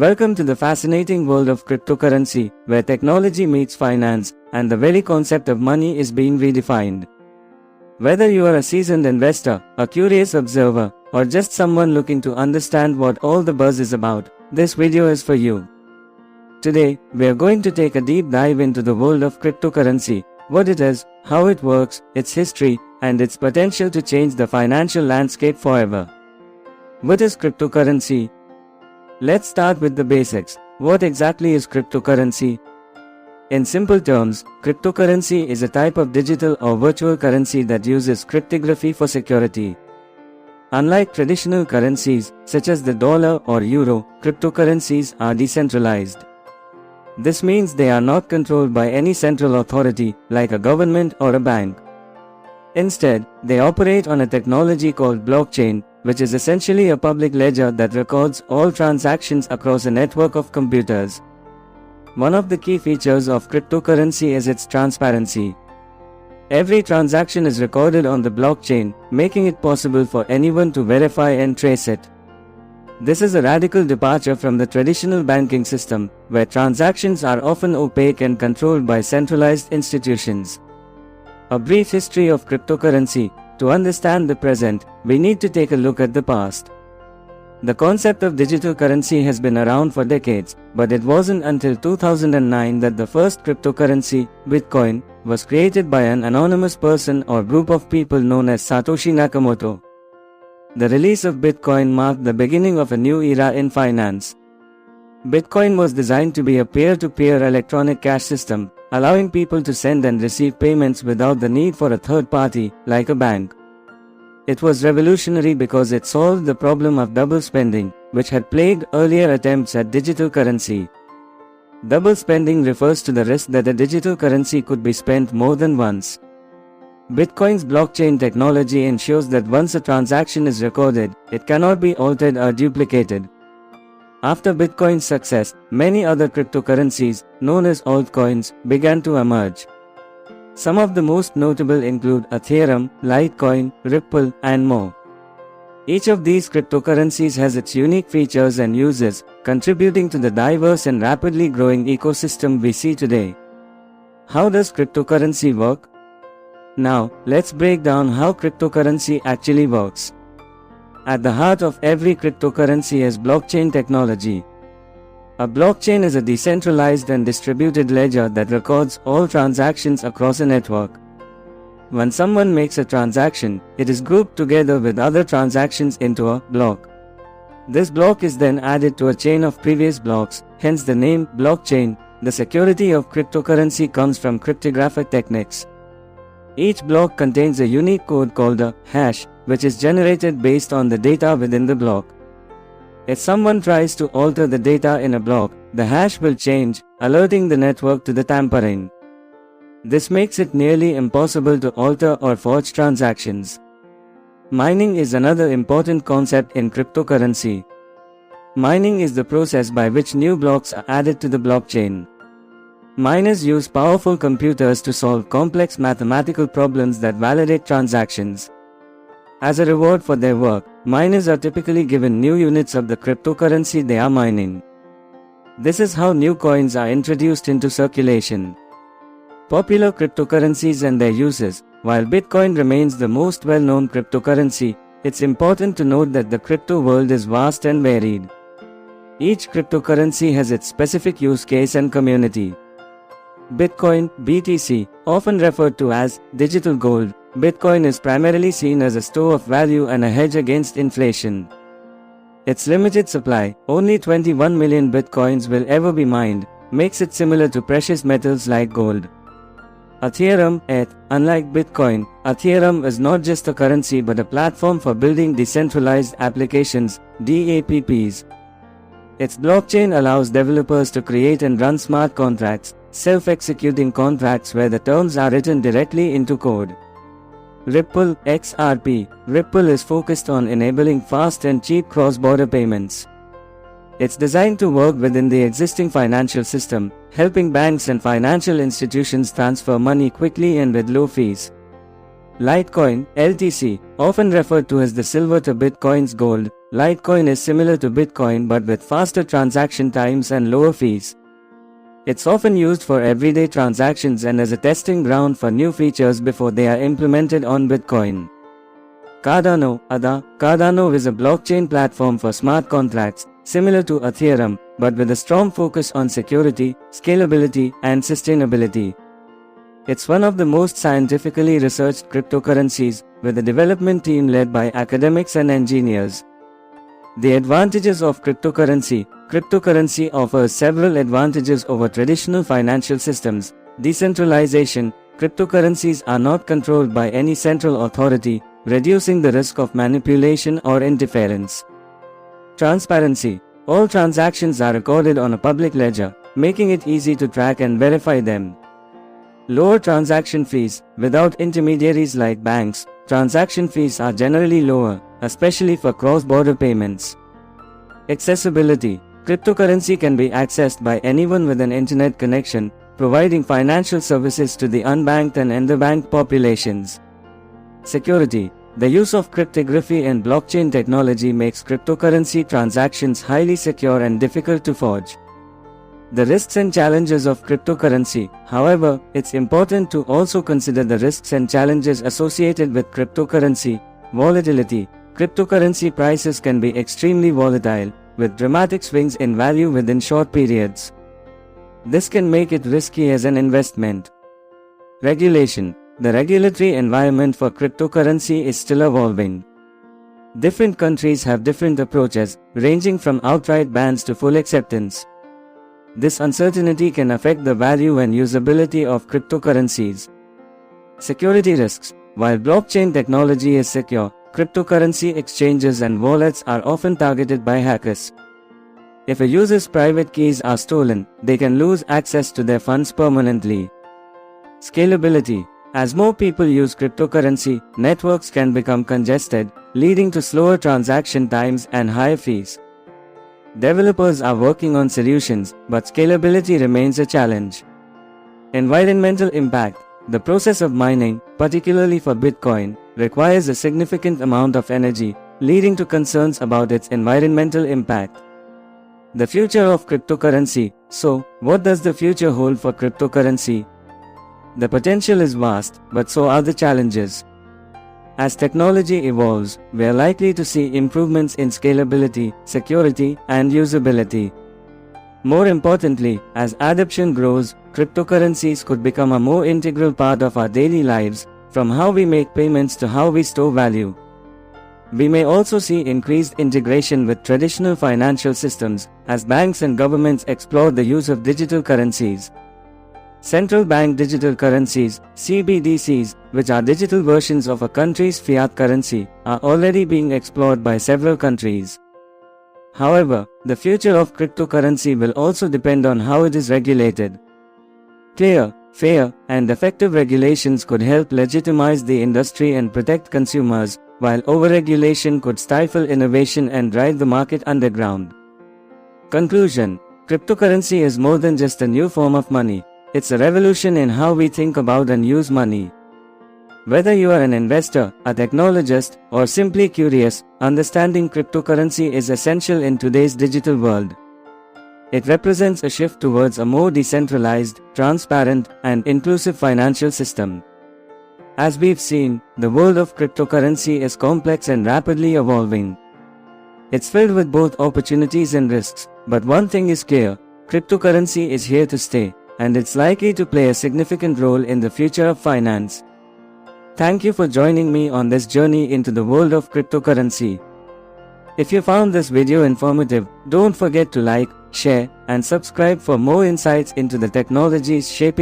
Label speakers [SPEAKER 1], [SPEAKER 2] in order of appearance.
[SPEAKER 1] Welcome to the fascinating world of cryptocurrency, where technology meets finance, and the very concept of money is being redefined. Whether you are a seasoned investor, a curious observer, or just someone looking to understand what all the buzz is about, this video is for you. Today, we are going to take a deep dive into the world of cryptocurrency, what it is, how it works, its history, and its potential to change the financial landscape forever. What is cryptocurrency? Let's start with the basics. What exactly is cryptocurrency? In simple terms, cryptocurrency is a type of digital or virtual currency that uses cryptography for security. Unlike traditional currencies, such as the dollar or euro, cryptocurrencies are decentralized. This means they are not controlled by any central authority, like a government or a bank. Instead, they operate on a technology called blockchain, which is essentially a public ledger that records all transactions across a network of computers. One of the key features of cryptocurrency is its transparency. Every transaction is recorded on the blockchain, making it possible for anyone to verify and trace it. This is a radical departure from the traditional banking system, where transactions are often opaque and controlled by centralized institutions. A brief history of cryptocurrency. To understand the present, we need to take a look at the past. The concept of digital currency has been around for decades, but it wasn't until 2009 that the first cryptocurrency, Bitcoin, was created by an anonymous person or group of people known as Satoshi Nakamoto. The release of Bitcoin marked the beginning of a new era in finance. Bitcoin was designed to be a peer-to-peer electronic cash system, allowing people to send and receive payments without the need for a third party, like a bank. It was revolutionary because it solved the problem of double spending, which had plagued earlier attempts at digital currency. Double spending refers to the risk that a digital currency could be spent more than once. Bitcoin's blockchain technology ensures that once a transaction is recorded, it cannot be altered or duplicated. After Bitcoin's success, many other cryptocurrencies, known as altcoins, began to emerge. Some of the most notable include Ethereum, Litecoin, Ripple, and more. Each of these cryptocurrencies has its unique features and uses, contributing to the diverse and rapidly growing ecosystem we see today. How does cryptocurrency work? Now, let's break down how cryptocurrency actually works. At the heart of every cryptocurrency is blockchain technology. A blockchain is a decentralized and distributed ledger that records all transactions across a network. When someone makes a transaction, it is grouped together with other transactions into a block. This block is then added to a chain of previous blocks, hence the name blockchain. The security of cryptocurrency comes from cryptographic techniques. Each block contains a unique code called a hash, which is generated based on the data within the block. If someone tries to alter the data in a block, the hash will change, alerting the network to the tampering. This makes it nearly impossible to alter or forge transactions. Mining is another important concept in cryptocurrency. Mining is the process by which new blocks are added to the blockchain. Miners use powerful computers to solve complex mathematical problems that validate transactions. As a reward for their work, miners are typically given new units of the cryptocurrency they are mining. This is how new coins are introduced into circulation. Popular cryptocurrencies and their uses. While Bitcoin remains the most well-known cryptocurrency, it's important to note that the crypto world is vast and varied. Each cryptocurrency has its specific use case and community. Bitcoin, BTC, often referred to as digital gold, Bitcoin is primarily seen as a store of value and a hedge against inflation. Its limited supply, only 21 million Bitcoins will ever be mined, makes it similar to precious metals like gold. Ethereum, ETH. Unlike Bitcoin, Ethereum is not just a currency but a platform for building decentralized applications, DApps. Its blockchain allows developers to create and run smart contracts, self-executing contracts where the terms are written directly into code. Ripple, XRP. Ripple is focused on enabling fast and cheap cross-border payments. It's designed to work within the existing financial system, helping banks and financial institutions transfer money quickly and with low fees. Litecoin, LTC, often referred to as the silver to Bitcoin's gold, Litecoin is similar to Bitcoin but with faster transaction times and lower fees. It's often used for everyday transactions and as a testing ground for new features before they are implemented on Bitcoin. Cardano is a blockchain platform for smart contracts, similar to Ethereum, but with a strong focus on security, scalability, and sustainability. It's one of the most scientifically researched cryptocurrencies, with a development team led by academics and engineers. The advantages of cryptocurrency. Cryptocurrency offers several advantages over traditional financial systems. Decentralization. Cryptocurrencies are not controlled by any central authority, reducing the risk of manipulation or interference. Transparency. All transactions are recorded on a public ledger, making it easy to track and verify them. Lower transaction fees. Without intermediaries like banks, transaction fees are generally lower, especially for cross-border payments. Accessibility. Cryptocurrency can be accessed by anyone with an internet connection, providing financial services to the unbanked and underbanked populations. Security. The use of cryptography and blockchain technology makes cryptocurrency transactions highly secure and difficult to forge. The risks and challenges of cryptocurrency. However, it's important to also consider the risks and challenges associated with cryptocurrency. Volatility. Cryptocurrency prices can be extremely volatile, with dramatic swings in value within short periods. This can make it risky as an investment. Regulation. The regulatory environment for cryptocurrency is still evolving. Different countries have different approaches, ranging from outright bans to full acceptance. This uncertainty can affect the value and usability of cryptocurrencies. Security risks. While blockchain technology is secure, cryptocurrency exchanges and wallets are often targeted by hackers. If a user's private keys are stolen, they can lose access to their funds permanently. Scalability. As more people use cryptocurrency, networks can become congested, leading to slower transaction times and higher fees. Developers are working on solutions, but scalability remains a challenge. Environmental impact. The process of mining, particularly for Bitcoin, requires a significant amount of energy, leading to concerns about its environmental impact. The future of cryptocurrency. So, what does the future hold for cryptocurrency? The potential is vast, but so are the challenges. As technology evolves, we are likely to see improvements in scalability, security, and usability. More importantly, as adoption grows, cryptocurrencies could become a more integral part of our daily lives, from how we make payments to how we store value. We may also see increased integration with traditional financial systems, as banks and governments explore the use of digital currencies. Central bank digital currencies, CBDCs, which are digital versions of a country's fiat currency, are already being explored by several countries. However, the future of cryptocurrency will also depend on how it is regulated. Clear, fair, and effective regulations could help legitimize the industry and protect consumers, while overregulation could stifle innovation and drive the market underground. Conclusion. Cryptocurrency is more than just a new form of money. It's a revolution in how we think about and use money. Whether you are an investor, a technologist, or simply curious, understanding cryptocurrency is essential in today's digital world. It represents a shift towards a more decentralized, transparent, and inclusive financial system. As we've seen, the world of cryptocurrency is complex and rapidly evolving. It's filled with both opportunities and risks, but one thing is clear: cryptocurrency is here to stay, and it's likely to play a significant role in the future of finance. Thank you for joining me on this journey into the world of cryptocurrency. If you found this video informative, don't forget to like, share, and subscribe for more insights into the technologies shaping